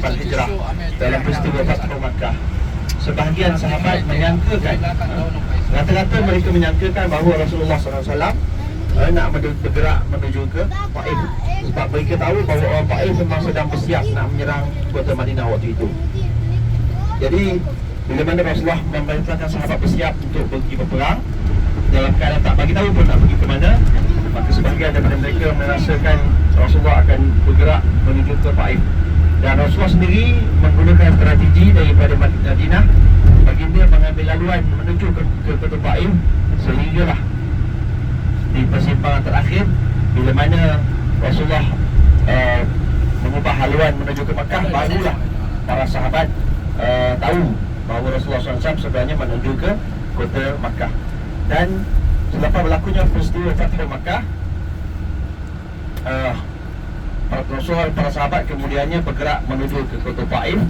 8 Hijrah dalam peristiwa Fathu Makkah. Sebahagian sahabat menyangkakan, rata-rata mereka menyangkakan bahawa Rasulullah SAW nak bergerak menuju ke Taif, sebab mereka tahu bahawa orang Taif memang sedang bersiap nak menyerang kota Madinah waktu itu. Jadi bila mana Rasulullah memerintahkan sahabat bersiap untuk pergi berperang, dalam keadaan tak bagi tahu pun nak pergi ke mana, maka sebahagian daripada mereka merasakan Rasulullah akan bergerak menuju ke Taif. Dan Rasulullah sendiri menggunakan strategi daripada Madinah, baginda mengambil laluan menuju ke kota Taif, sehinggalah di persimpangan terakhir bila mana Rasulullah mengubah haluan menuju ke Makkah, barulah para sahabat tahu bahawa Rasulullah SAW sebenarnya menuju ke kota Makkah. Dan selepas berlakunya peristiwa Fathu Makkah, Rasulullah para sahabat kemudiannya bergerak menuju ke kota Taif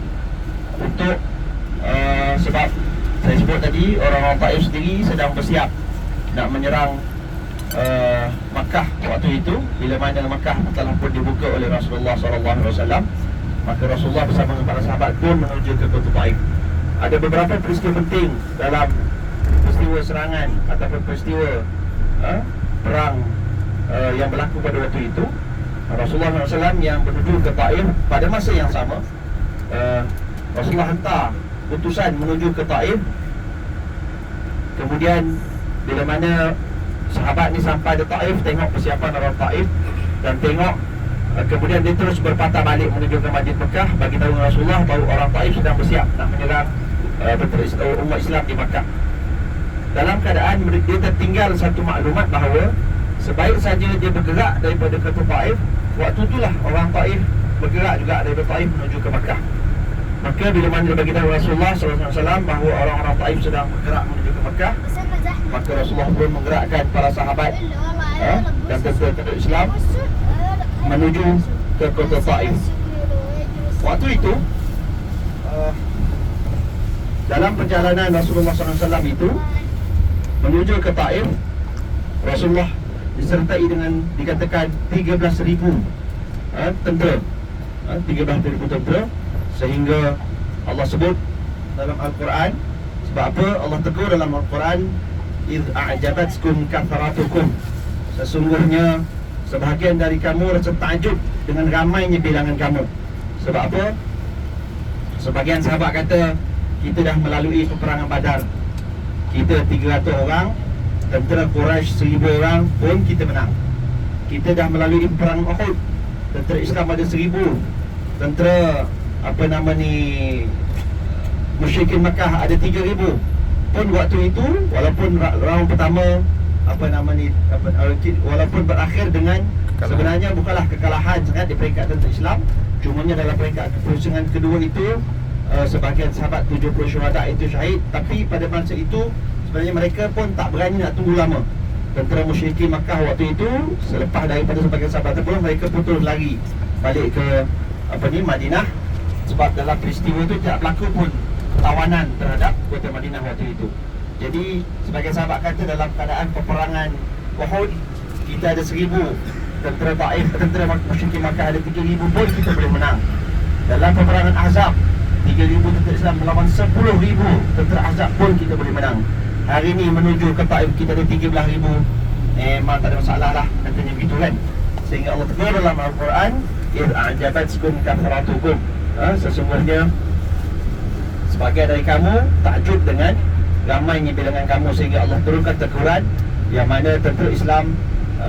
untuk sebab saya sebut tadi, orang-orang Taif sendiri sedang bersiap nak menyerang Makkah waktu itu. Bila mana Makkah telah pun dibuka oleh Rasulullah SAW, maka Rasulullah bersama dengan para sahabat pun menuju ke kota Taif. Ada beberapa peristiwa penting dalam peristiwa serangan ataupun peristiwa perang yang berlaku pada waktu itu. Rasulullah SAW yang menuju ke Taif, pada masa yang sama Rasulullah hantar utusan menuju ke Taif. Kemudian bila mana sahabat ni sampai di Taif, tengok persiapan orang Taif dan tengok kemudian dia terus berpatah balik menuju ke Masjid Mekah, bagi tahu Rasulullah bahawa orang Taif sedang bersiap nak menyerang umat Islam di Makkah. Dalam keadaan dia tertinggal satu maklumat bahawa sebaik saja dia bergerak daripada kota Taif, waktu itulah orang Taif bergerak juga daripada Taif menuju ke Makkah. Maka bila mana dia bagi tahu Rasulullah SAW bahawa orang-orang Taif sedang bergerak menuju ke Makkah, maka Rasulullah pun menggerakkan para sahabat dan tentera Islam menuju ke kota Taif. Waktu itu dalam perjalanan Rasulullah SAW itu menuju ke Taif, Rasulullah disertai dengan dikatakan 13,000 tentera, 13,000 tentera, sehingga Allah sebut dalam Al-Quran. Sebab apa? Allah tegur dalam Al-Quran, "Idh a'jabatkum kathratukum." Sesungguhnya sebahagian dari kamu rasa takjub dengan ramainya bilangan kamu. Sebab apa? Sebagian sahabat kata, kita dah melalui peperangan Badar, kita 300 orang, tentera Quraisy 1,000 orang pun kita menang. Kita dah melalui peperangan Uhud, tentera Islam ada 1,000, tentera musyrikin Makkah ada 3,000. Pun waktu itu walaupun round pertama walaupun berakhir dengan sebenarnya bukanlah kekalahan sangat di peringkat tentera Islam, cumanya dalam peringkat kepusingan kedua itu sebahagian sahabat 70 syuhada itu syahid. Tapi pada masa itu sebenarnya mereka pun tak berani nak tunggu lama. Tentera musyrikin Makkah waktu itu, selepas daripada sebagian sahabat terbunuh, mereka pun terus lari balik ke Madinah. Sebab dalam peristiwa itu tidak berlaku pun tawanan terhadap kota Madinah waktu itu. Jadi sebagian sahabat kata dalam keadaan peperangan Uhud kita ada 1,000, tentera Taif, tentera musyrikin Makkah ada 3,000 pun kita boleh menang. Dalam peperangan Ahzab 3,000 tentera Islam melawan 10,000 tentera Ahzab pun kita boleh menang. Hari ni menuju ke Taif kita ada 13,000, memang tak ada masalah lah, katanya begitu kan. Sehingga Allah tegur dalam Al-Quran, "Idh a'jabatkum kathratukum." Sesungguhnya sebagian dari kamu takjub dengan ramainya bilangan kamu, sehingga Allah turunkan teguran yang mana tentera Islam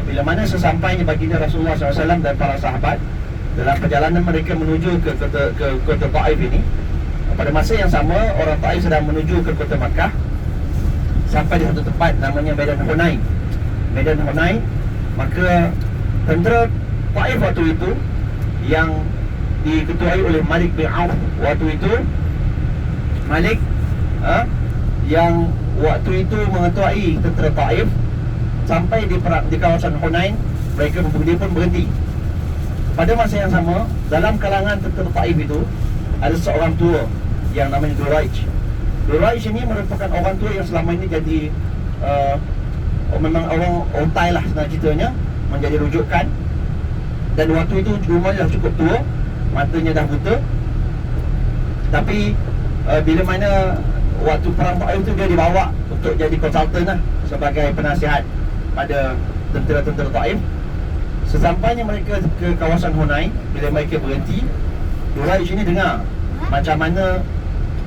bila mana sesampainya baginda Rasulullah SAW dan para sahabat dalam perjalanan mereka menuju ke kota Taif ini, pada masa yang sama orang Taif sedang menuju ke kota Makkah. Sampai di satu tempat namanya Medan Hunain. Medan Hunain, maka tentera Taif waktu itu yang diketuai oleh Malik bin Auf waktu itu, Malik yang waktu itu mengetuai tentera Taif, sampai di kawasan Hunain, dia pun berhenti. Pada masa yang sama, dalam kalangan tentera Taif itu ada seorang tua yang namanya Duraij. Duraij ini merupakan orang tua yang selama ini jadi memang orang otai lah sebenarnya ceritanya, menjadi rujukan. Dan waktu itu rumahnya dah cukup tua, matanya dah buta. Tapi bila mana waktu perang Taif tu dia dibawa untuk jadi konsultan lah, sebagai penasihat pada tentera-tentera Taif. Sesampainya mereka ke kawasan Hunain, bila mereka berhenti, Quraisy ini dengar macam mana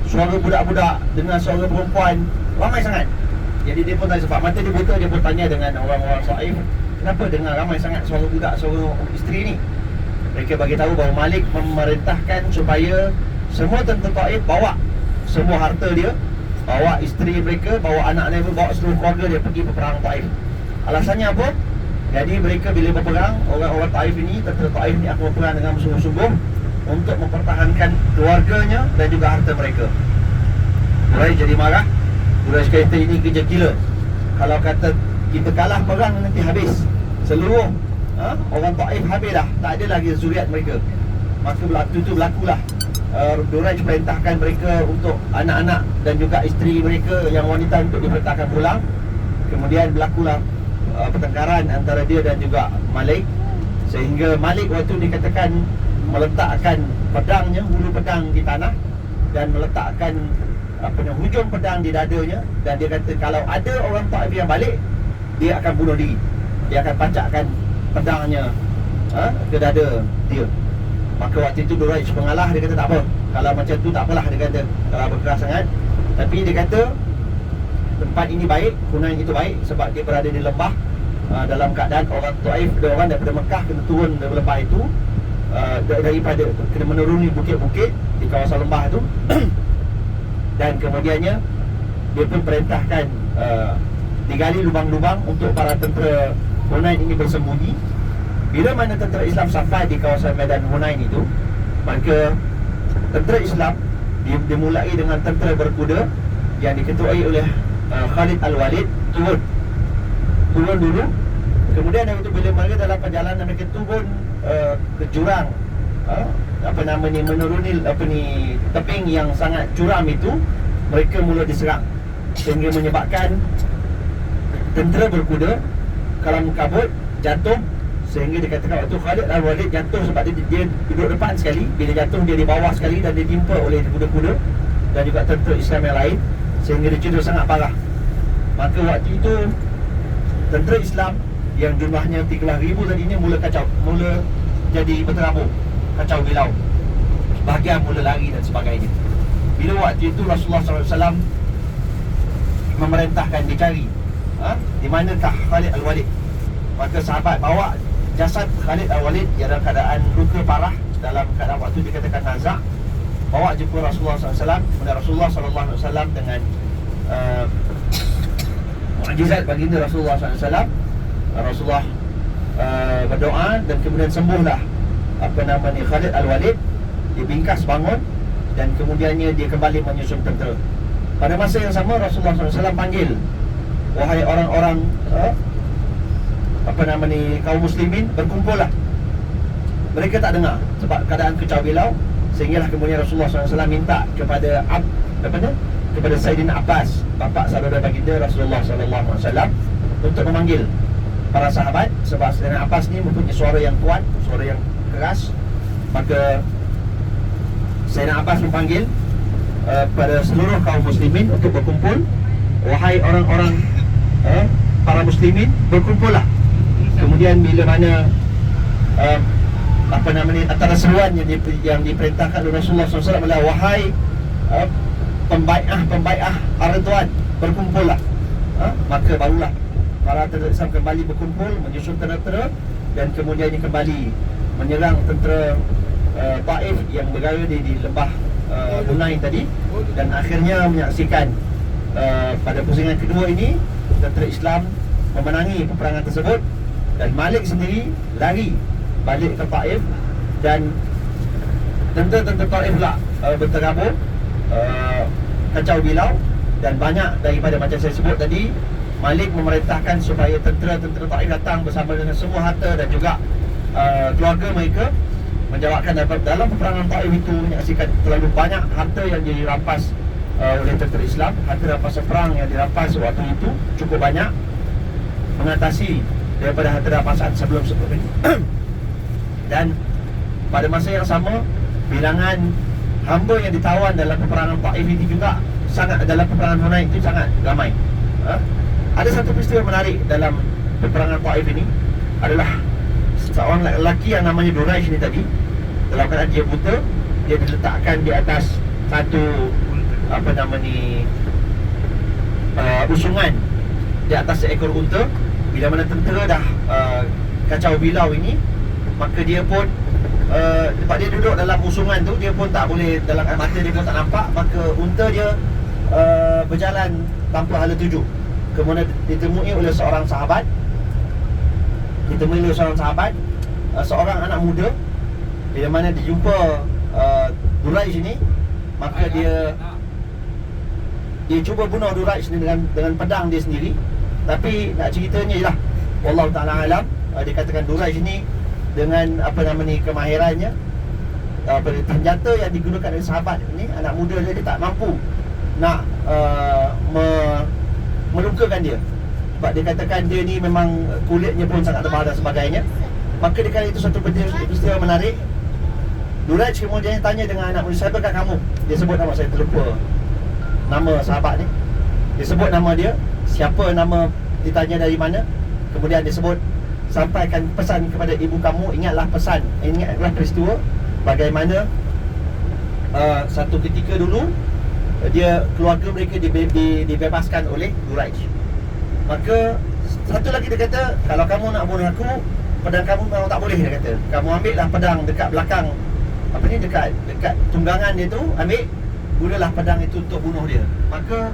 suara budak-budak, dengar suara perempuan, ramai sangat. Jadi dia pun tak sebab mata dia buta, dia pun tanya dengan orang-orang Taif, kenapa dengar ramai sangat suara budak, suara isteri ni? Mereka bagi tahu bahawa Malik memerintahkan supaya semua tentera Taif bawa semua harta dia, bawa isteri mereka, bawa anak mereka, bawa seluruh keluarga dia pergi berperang Taif. Alasannya apa? Jadi mereka bila berperang, orang-orang Taif ini, tentera Taif ini akan berperang dengan sungguh-sungguh untuk mempertahankan keluarganya dan juga harta mereka. Quraisy jadi marah. Quraisy kata ini kerja gila. Kalau kata kita kalah perang nanti habis seluruh orang Taif, habis dah, tak ada lagi zuriat mereka. Maka berlakulah Quraisy perintahkan mereka untuk anak-anak dan juga isteri mereka yang wanita untuk diperintahkan pulang. Kemudian berlakulah pertengkaran antara dia dan juga Malik, sehingga Malik waktu dikatakan meletakkan pedangnya, hulu pedang di tanah, dan meletakkan hujung pedang di dadanya, dan dia kata kalau ada orang Taif yang balik, dia akan bunuh diri. Dia akan pancakkan pedangnya ke dada dia. Maka waktu itu Quraisy mengalah. Dia kata tak apa, kalau macam tu tak apalah, dia kata kalau berkeras sangat. Tapi dia kata tempat ini baik, Hunain itu baik, sebab dia berada di lembah, dalam keadaan orang Taif, orang daripada Mekah kena turun dari lembah itu, daripada kena menuruni bukit-bukit di kawasan lembah itu. Dan kemudiannya dia pun perintahkan digali lubang-lubang untuk para tentera Hunain ini bersembunyi. Bila mana tentera Islam sampai di kawasan medan Hunain itu, maka tentera Islam dimulai dengan tentera berkuda yang diketuai oleh Khalid Al-Walid turun dulu. Kemudian itu bila mereka dalam perjalanan mereka turun ke jurang, menuruni teping yang sangat curam itu, mereka mula diserang sehingga menyebabkan tentera berkuda kalam kabut jatuh. Sehingga dikatakan waktu Khalid Al-Walid jatuh sebab dia duduk depan sekali, bila jatuh dia di bawah sekali dan dia ditimpa oleh kuda-kuda dan juga tentera Islam yang lain, sehingga dia cedera sangat parah. Maka waktu itu tentera Islam yang jumlahnya 13,000 tadinya mula kacau, mula jadi berterabur, kacau bilau, bahagian mula lari dan sebagainya. Bila waktu itu Rasulullah SAW memerintahkan dicari di manakah Khalid Al-Walid. Maka sahabat bawa jasad Khalid Al-Walid yang dalam keadaan luka parah, dalam keadaan waktu dikatakan nazak, bawa jumpa Rasulullah SAW. Kemudian Rasulullah SAW dengan mukjizat baginda Rasulullah SAW, Rasulullah berdoa dan kemudian sembuhlah Khalid Al-Walid. Dia bingkas bangun dan kemudiannya dia kembali menyusun tentera. Pada masa yang sama Rasulullah SAW panggil, wahai orang-orang kaum muslimin, berkumpullah. Mereka tak dengar sebab keadaan kacau bilau, sehinggalah kemudian Rasulullah SAW minta kepada kepada Sayyidina Abbas, bapa saudara baginda Rasulullah SAW, untuk memanggil para sahabat, sebab Sayyidina Abbas ni mempunyai suara yang kuat, suara yang keras. Maka Sayyidina Abbas memanggil pada seluruh kaum muslimin untuk berkumpul. Wahai orang-orang para muslimin, berkumpullah. Kemudian bila mana antara seruan yang diperintahkan oleh Rasulullah SAW adalah wahai pembai'ah Ar-Ridwan, berkumpullah. Maka barulah para tentera Islam kembali berkumpul, menyusun tentera, dan kemudiannya kembali menyerang tentera Taif yang berada di lembah Hunain tadi. Dan akhirnya menyaksikan pada pusingan kedua ini tentera Islam memenangi peperangan tersebut, dan Malik sendiri lari balik ke Taif, dan tentera-tentera Taif pula berterabur, kacau bilau. Dan banyak daripada macam saya sebut tadi, Malik memerintahkan supaya tentera-tentera Taif datang bersama dengan semua harta dan juga keluarga mereka, menjawabkan dalam peperangan Taif itu menyaksikan terlalu banyak harta yang dirampas oleh tentera Islam. Harta rampasan perang yang dirampas waktu itu cukup banyak, mengatasi daripada harta rampasan sebelum-sebelum ini. Dan pada masa yang sama, bilangan hamba yang ditawan dalam peperangan Taif ini juga sangat, dalam peperangan Hunain itu sangat ramai. Ada satu peristiwa menarik dalam peperangan Taif ini, adalah seorang lelaki yang namanya Duraish ni tadi, dalam keadaan dia buta, dia diletakkan di atas satu usungan di atas seekor unta. Bila mana tentera dah kacau bilau ini, maka dia pun sebab dia duduk dalam usungan tu, dia pun tak boleh, dalam mata dia pun tak nampak, maka unta dia berjalan tanpa hala tuju. Kemudian ditemui oleh seorang sahabat, seorang anak muda. Bila mana dia jumpa Duraish ini, maka dia cuba bunuh Duraish ni dengan pedang dia sendiri. Tapi nak ceritanya ialah, wallahu ta'ala alam, dia katakan Duraish ni dengan kemahirannya, senjata yang digunakan oleh sahabat ni, anak muda dia tak mampu nak melukakan dia. Sebab dia katakan dia ni memang kulitnya pun sangat tebal dan sebagainya. Maka di kali itu satu peristiwa menarik. Duraish kemudian tanya dengan anak muda, siapakah kamu? Dia sebut nama, saya terlupa nama sahabat ni. Dia sebut nama dia, siapa nama, ditanya dari mana. Kemudian dia sebut, sampaikan pesan kepada ibu kamu, ingatlah peristiwa bagaimana satu ketika dulu keluarga mereka dibebaskan oleh Duraish. Maka satu lagi dia kata, kalau kamu nak bunuh aku, pedang kamu memang tak boleh, dia kata. Kamu ambillah pedang dekat belakang, dekat tunggangan dia tu, gunalah pedang itu untuk bunuh dia. Maka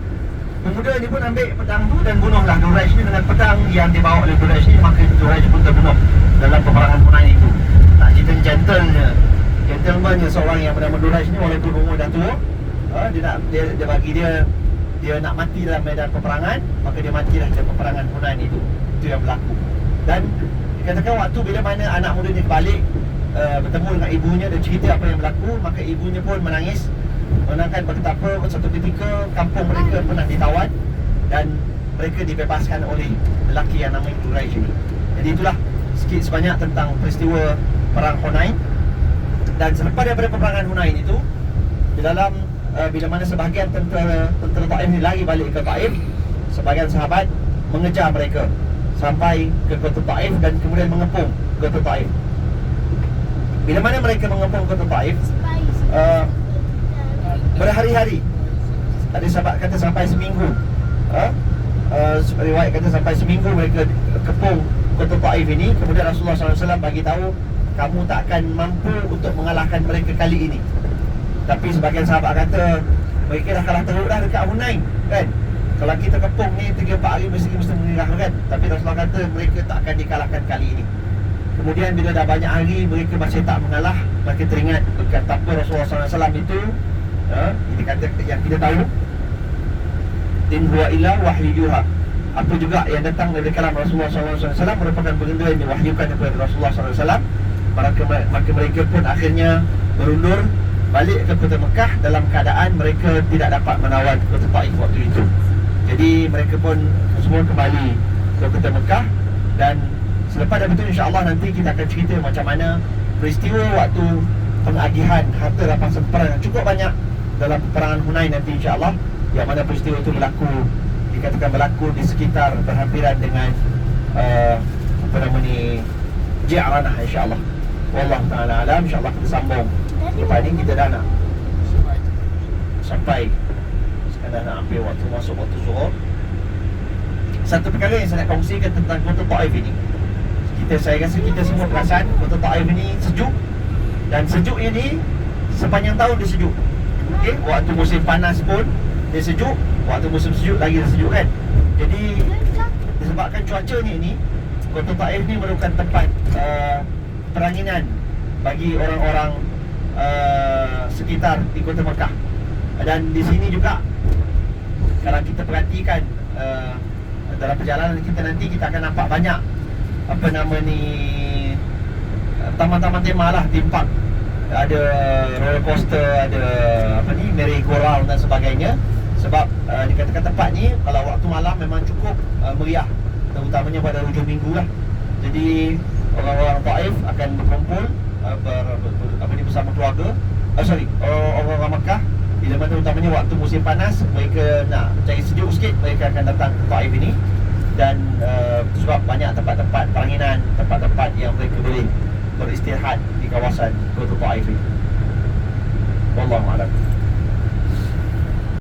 pemuda ni pun ambil pedang tu dan bunuhlah Duraish ni dengan pedang yang dibawa oleh Duraish ni. Maka Duraish pun terbunuh dalam peperangan Hunain itu. Tak cerita gentlemannya seorang yang bernama Duraish ni, walaupun umur dah tua, dia bagi dia nak mati dalam medan peperangan, maka dia matilah dalam peperangan Hunain itu. Itu yang berlaku. Dan dikatakan waktu bila mana anak muda ni balik bertemu dengan ibunya dan cerita apa yang berlaku, maka ibunya pun menangis, menangkan betapa satu ketika kampung mereka pernah ditawan dan mereka dibebaskan oleh lelaki yang namanya Duraish ini. Jadi itulah sikit sebanyak tentang peristiwa perang Hunain. Dan selepas daripada peperangan Hunain itu, di dalam bila mana sebahagian tentera Taif ni lari balik ke Taif, sebahagian sahabat mengejar mereka sampai ke kota Taif dan kemudian mengepung kota Taif. Bila mana mereka mengepung kota Taif, berhari-hari, ada sahabat kata sampai seminggu, riwayat kata sampai seminggu mereka kepung kota Taif ini. Kemudian Rasulullah SAW bagi tahu, kamu tak akan mampu untuk mengalahkan mereka kali ini. Tapi sebagian sahabat kata, mereka dah kalah teruk dah dekat Hunain, kan? Kalau kita kepung ni 3-4 hari mesti menyerah, kan? Tapi Rasulullah kata mereka tak akan dikalahkan kali ini. Kemudian bila dah banyak hari mereka masih tak mengalah, maka teringat betapa Rasulullah SAW itu, ini kata yang kita tahu, in huwa illa wahyu yuha. Apa juga yang datang dari kalam Rasulullah SAW merupakan benda yang diwahyukan kepada Rasulullah SAW. Maka mereka pun akhirnya berundur balik ke kota Mekah dalam keadaan mereka tidak dapat menawan kota Taif waktu itu. Jadi mereka pun semua kembali ke kota Mekah. Dan selepas daripada itu, insya-Allah nanti kita akan cerita macam mana peristiwa waktu pengagihan harta rampasan perang yang cukup banyak dalam peperangan Hunain nanti, insya-Allah, yang mana peristiwa itu dikatakan berlaku di sekitar berhampiran dengan Ji'ranah, insya-Allah. Wallahu ta'ala alam. InsyaAllah kita sambung. Lepas ni kita dah nak sampai, sekarang dah nak hampir waktu masuk waktu zuhur. Satu perkara yang saya nak kongsikan tentang kota Taif ini, saya rasa kita semua perasan kota Taif ini sejuk. Dan sejuk ini sepanjang tahun dia sejuk. Okay? Waktu musim panas pun dia sejuk, waktu musim sejuk lagi dia sejuk, kan? Jadi disebabkan cuacanya ini, kota Taif ni merupakan tempat peranginan bagi orang-orang sekitar di kota Mekah. Dan di sini juga, kalau kita perhatikan dalam perjalanan kita nanti, kita akan nampak banyak taman-taman tema lah, theme park. Ada roller coaster, ada merry-go-round dan sebagainya. Sebab dikatakan tempat ni kalau waktu malam memang cukup meriah, terutamanya pada hujung minggu lah. Jadi orang-orang Taif akan berkumpul bersama keluarga orang-orang Makkah, bila mana utamanya waktu musim panas, mereka nak cari sejuk sikit, mereka akan datang ke Taif ini. Dan sebab banyak tempat-tempat peranginan, tempat-tempat yang mereka boleh beristirahat di kawasan Kota Taif ini. Wallahu a'lam.